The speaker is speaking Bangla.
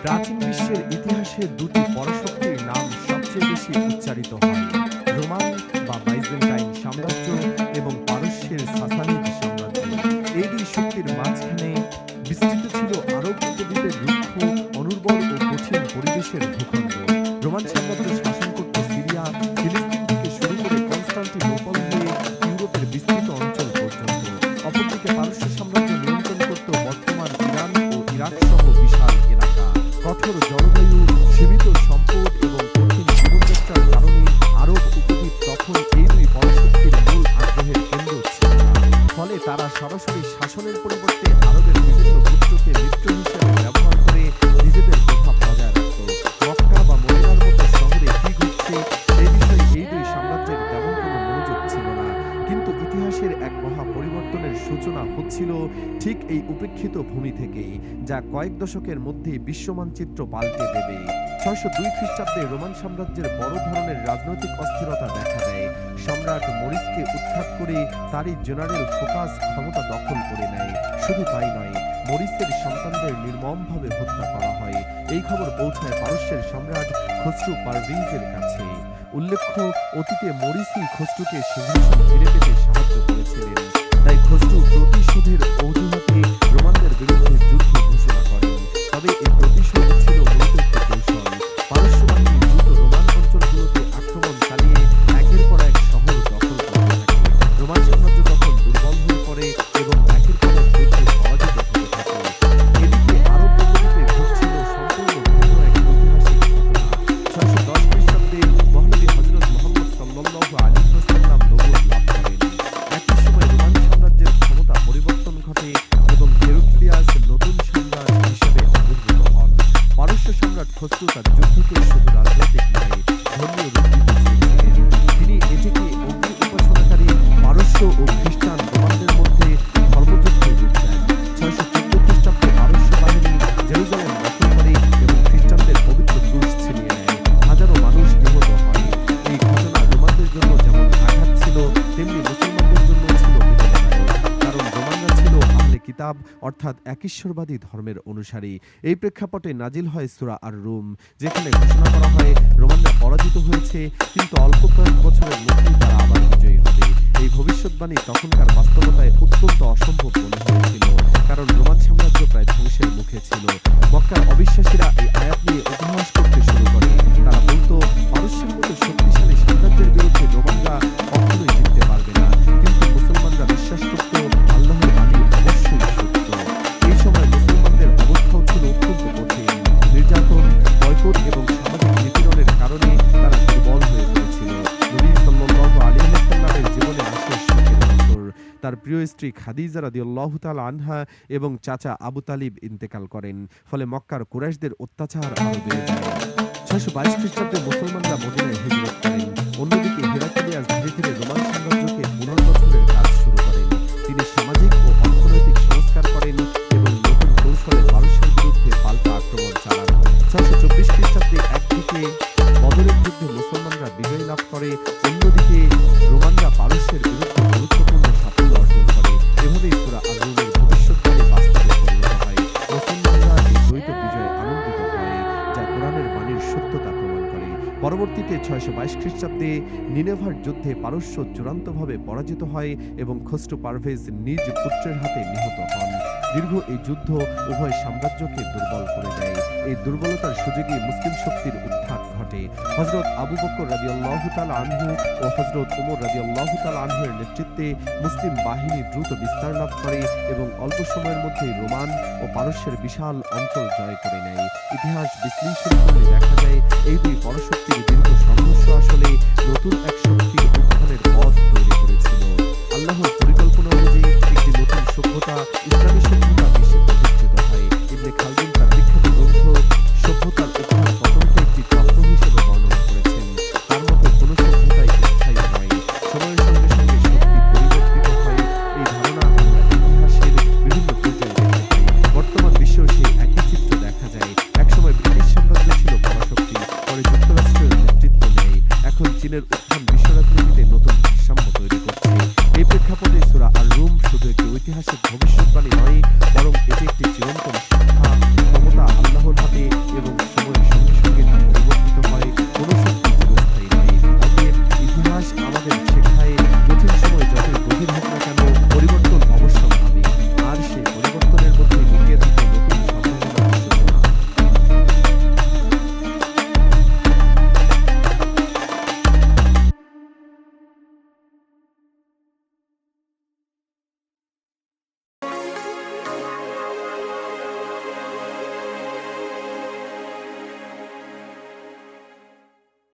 প্রাচীন বিশ্বের ইতিহাসে দুটি পরাশক্তির নাম সবচেয়ে বেশি উচ্চারিত হয়, রোমান বা বাইজেন্টাইন সাম্রাজ্য এবং পারস্যের সাসানিদ সাম্রাজ্য। এই দুই শক্তির মাঝখানে বিস্তৃত ছিল আরব উপদ্বীপের রুক্ষ, অনুর্বর ও কঠিন পরিবেশের ভূখণ্ড। রোমান সাম্রাজ্য শাসন করত সিরিয়া, ফিলিস্তিন থেকে শুরু করে কনস্টান্টিনোপল হয়ে ইউরোপের বিস্তৃত অঞ্চল পর্যন্ত। অপরদিকে পারস্য সাম্রাজ্য নিয়ন্ত্রণ করত বর্তমান ইরান ও ইরাক সহ বিশাল এলাকা। কঠোর জলবায়ু, সীমিত সম্পদ এবং কঠিন জীবনযাত্রার কারণে আরব উপদ্বীপ তখন এই দুই পরাশক্তির মূল আগ্রহের কেন্দ্র ছিল না। ফলে তারা সরাসরি শাসনের পরিবর্তে আরবের বিভিন্ন গোত্রকে মিত্র হিসেবে ব্যবহার করে নিজেদের প্রভাব বজায় রাখত। মক্কা বা মদিনার মতো শহরে কি ঘটছে সে বিষয়ে এই দুই সাম্রাজ্যের তেমন কোনো মনোযোগ ছিল না। কিন্তু ইতিহাসের এক মহা পরিবর্তনের সূচনা হচ্ছিল ঠিক এই উপেক্ষিত ভূমি থেকেই, যা কয়েক দশকের মধ্যে বিশ্বমানচিত্র পাল্টে দেবে। ৬০২ খ্রিস্টাব্দে রোমান সাম্রাজ্যের বড় ধরনের রাজনৈতিক অস্থিরতা দেখা দেয়। সম্রাট মরিসকে উৎখাত করে তারই জেনারেল ফোকাস ক্ষমতা দখল করে নেয়। শুধু তাই নয়, মরিসের সন্তানদের নির্মমভাবে হত্যা করা হয়। এই খবর পৌঁছায় পারস্যের সম্রাট খসরু পারভেজের কাছে। উল্লেখ্য, অতীতে মরিসই খসরুকে সিংহাসন ফিরে পেতে সাহায্য করেছিলেন। তাই খসরু প্রতিশোধের অজুহাতে রোমানদের বিরুদ্ধে যুদ্ধ ঘোষণা করেন। তবে এই প্রতিশোধ ছিল মূলত একটি কৌশল। পারস্য বাহিনী দ্রুত রোমান অঞ্চলগুলোতে আক্রমণ চালিয়ে একের পর এক শহর দখল করতে থাকে। রোমান সাম্রাজ্য তখন দুর্বল হয়ে পড়ে এবং একের পর এক যুদ্ধে পরাজিত হতে থাকে। এদিকে আরব উপদ্বীপে ঘটছিল সম্পূর্ণ ভিন্ন এক ঐতিহাসিক ঘটনা। ৬১০ খ্রিস্টাব্দে মহানবী হযরত মুহাম্মদ সাল্লাল্লাহু আলাইহি ওয়াসাল্লাম নবুয়ত লাভ করেন। একই সময় রোমান সাম্রাজ্যের ক্ষমতা পরিবর্তন ঘটে এবং হেরাক্লিয়াস নতুন সম্রাট হিসেবে আবির্ভূত হন। পারস্য সম্রাট খসরু তার যুদ্ধকে শুধু রাজনৈতিক নয়, ধর্মীয় রূপ দিতে চেয়েছিলেন। তিনি এটিকে অগ্নি উপাসনাকারী পারস্য ও খ্রিস্টান রোমানদের মধ্যে ধর্মযুদ্ধের রূপ দেন। ৬১৪ খ্রিস্টাব্দে পারস্য বাহিনী জেরুজালেম দখল করে এবং খ্রিস্টানদের পবিত্র ক্রুশ ছিনিয়ে নেয়। হাজারো মানুষ নিহত হয়। এই ঘটনা রোমানদের জন্য যেমন আঘাত ছিল, তেমনি মুসলমানদের জন্য ছিল বেদনাদায়ক। কারণ রোমানরা ছিল আহলে কিতাব, অর্থাৎ একঈশ্বরবাদী ধর্মের অনুসারী। এই প্রেক্ষাপটে নাজিল হয় সূরা আর-রুম, যেখানে ঘোষণা করা হয় রোমানরা পরাজিত হয়েছে, কিন্তু অল্প কয়েক বছরের মধ্যেই তারা আবার বিজয়ী হবে। এই ভবিষ্যৎবাণী তখনকার বাস্তবতায় অত্যন্ত অসম্ভব মনে হয়েছিল, কারণ রোমান সাম্রাজ্য প্রায় ধ্বংসের মুখে ছিল। মক্কার অবিশ্বাসীরা এই আয়াত নিয়ে উপহাস করতে শুরু করে। তারা বলতো, পারস্যের মতো শক্তিশালী সাম্রাজ্যের বিরুদ্ধে রোমানরা কখনোই জিততে পারবে না। কিন্তু মুসলমানরা বিশ্বাস করত আল্লাহর বাণী অবশ্যই সত্য। এই সময় মুসলমানদের অবস্থাও ছিল অত্যন্ত কঠিন। নির্যাতন, বয়কট এবং সামাজিক নিপীড়নের কারণে তারা দুর্বল হয়ে পড়েছিল। নবী সাল্লাল্লাহু আলাইহি ওয়াসাল্লামের জীবনে আসে শোকের বছর। তার প্রিয় স্ত্রী খাদিজা রাদিয়াল্লাহু তাআলা আনহা এবং চাচা আবু তালিব ইন্তেকাল করেন। ফলে মক্কার কুরাইশদের অত্যাচার আরো বেড়ে যায়। ৬২২ খ্রিস্টাব্দে মুসলমানরা মদিনায় হিজরত করেন। অন্যদিকে হেরাক্লিয়াস ধীরে ধীরে রোমান সাম্রাজ্যকে পুনর্গঠনের কাজ শুরু করেন। তিনি সামাজিক ও অর্থনৈতিক সংস্কার করেন এবং নতুন কৌশলে পারস্যের বিরুদ্ধে পাল্টা আক্রমণ চালান। ৬২৪ খ্রিস্টাব্দে একদিকে বদরের যুদ্ধে মুসলমানরা বিজয় লাভ করে, অন্যদিকে রোমানরা পারস্যের বিরুদ্ধে গুরুত্বপূর্ণ সাফল্য অর্জন করে। এভাবেই সূরা আর-রুমের ভবিষ্যৎবাণী বাস্তবে পরিণত হয়। মুসলমানরা এই দ্বৈত বিজয়ে আনন্দিত হয়, যা কোরআনের বাণীর সত্যতা প্রমাণ করে। পরবর্তীতে ৬২২ খ্রিস্টাব্দে নিনেভার যুদ্ধে পারস্য চূড়ান্তভাবে পরাজিত হয় এবং খসরু পারভেজ নিজ পুত্রের হাতে নিহত হন। দীর্ঘ এই যুদ্ধ উভয় সাম্রাজ্যকে দুর্বল করে দেয়। এই দুর্বলতার সুযোগে মুসলিম শক্তির উত্থান ঘটে। হযরত আবু বকর রাদিয়াল্লাহু তাআলা আনহু ও হযরত ওমর রাদিয়াল্লাহু তাআলা আনহুর নেতৃত্বে মুসলিম বাহিনী দ্রুত বিস্তার লাভ করে এবং অল্প সময়ের মধ্যেই রোমান ও পারস্যের বিশাল অঞ্চল জয় করে নেয়। ইতিহাস বিশ্লেষণ করলে দেখা যায় এই দুই পরাশক্তির দীর্ঘ সংঘর্ষ আসলে নতুন এক শক্তির উত্থানের পথ তৈরি করেছিল। আল্লাহর পরিকল্পনা অনুযায়ী একটি নতুন সভ্যতা, ইসলামী সভ্যতা বিশ্বে প্রতিষ্ঠিত হয়। ইবনে খালদুন তার বিখ্যাত গ্রন্থ সভ্যতার উত্থান পতনকে একটি চক্র হিসেবে বর্ণনা করেছেন। তার মতে কোনো সভ্যতাই স্থায়ী নয়, সময়ের সঙ্গে সঙ্গে শক্তি পরিবর্তিত হয়। এই ধারণা আমরা ইতিহাসের বিভিন্ন পর্যায়ে দেখতে পাই। বর্তমান বিশ্বেও সেই একই চিত্র দেখা যায়। একসময় ব্রিটিশ সাম্রাজ্য ছিল পরাশক্তি, পরে যুক্তরাষ্ট্রের নেতৃত্ব নেয়। এখন চীনের উত্থান বিশ্ব রাজনীতিতে নতুন ভারসাম্য ঐতিহাসিক ভবিষ্যৎবাণী নয়,